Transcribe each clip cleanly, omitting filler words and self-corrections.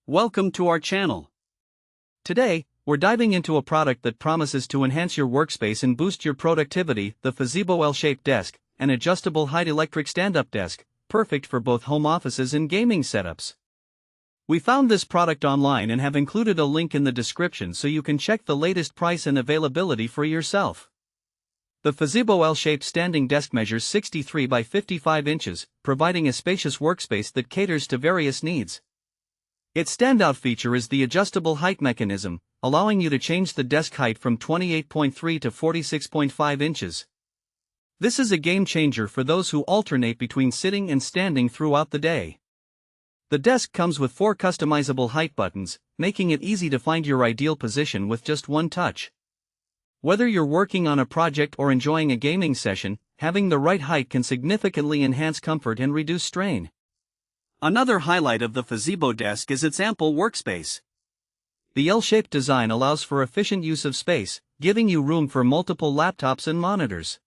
Welcome to our channel. Today, we're diving into a product that promises to enhance your workspace and boost your productivity, the FEZIBO L-shaped desk, an adjustable height electric stand-up desk, perfect for both home offices and gaming setups. We found this product online and have included a link in the description so you can check the latest price and availability for yourself. The FEZIBO L-shaped standing desk measures 63 by 55 inches, providing a spacious workspace that caters to various needs. Its standout feature is the adjustable height mechanism, allowing you to change the desk height from 28.3 to 46.5 inches. This is a game changer for those who alternate between sitting and standing throughout the day. The desk comes with 4 customizable height buttons, making it easy to find your ideal position with just one touch. Whether you're working on a project or enjoying a gaming session, having the right height can significantly enhance comfort and reduce strain. Another highlight of the FEZIBO desk is its ample workspace. The L-shaped design allows for efficient use of space, giving you room for multiple laptops and monitors.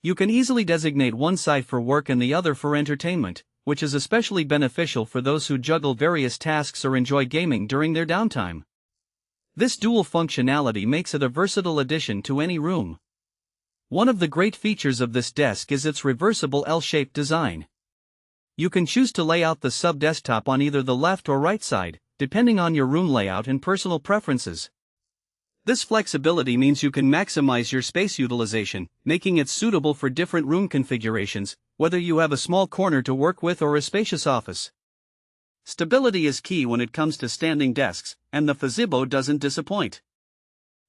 You can easily designate one side for work and the other for entertainment, which is especially beneficial for those who juggle various tasks or enjoy gaming during their downtime. This dual functionality makes it a versatile addition to any room. One of the great features of this desk is its reversible L-shaped design. You can choose to lay out the sub-desktop on either the left or right side, depending on your room layout and personal preferences. This flexibility means you can maximize your space utilization, making it suitable for different room configurations, whether you have a small corner to work with or a spacious office. Stability is key when it comes to standing desks, and the FEZIBO doesn't disappoint.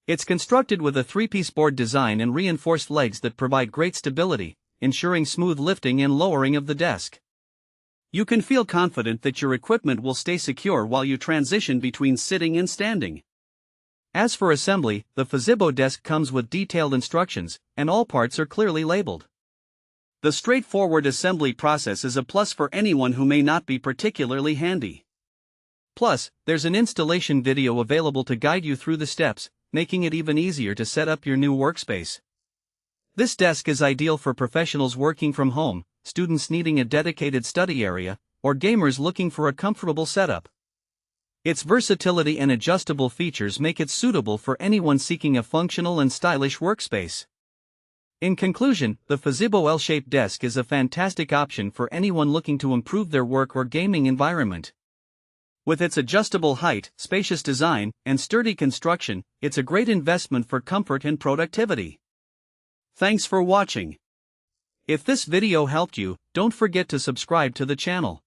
It's constructed with a 3-piece board design and reinforced legs that provide great stability, ensuring smooth lifting and lowering of the desk. You can feel confident that your equipment will stay secure while you transition between sitting and standing. As for assembly, the FEZIBO desk comes with detailed instructions, and all parts are clearly labeled. The straightforward assembly process is a plus for anyone who may not be particularly handy. Plus, there's an installation video available to guide you through the steps, making it even easier to set up your new workspace. This desk is ideal for professionals working from home, students needing a dedicated study area, or gamers looking for a comfortable setup. Its versatility and adjustable features make it suitable for anyone seeking a functional and stylish workspace. In conclusion, the FEZIBO L-shaped desk is a fantastic option for anyone looking to improve their work or gaming environment. With its adjustable height, spacious design, and sturdy construction, it's a great investment for comfort and productivity. Thanks for watching. If this video helped you, don't forget to subscribe to the channel.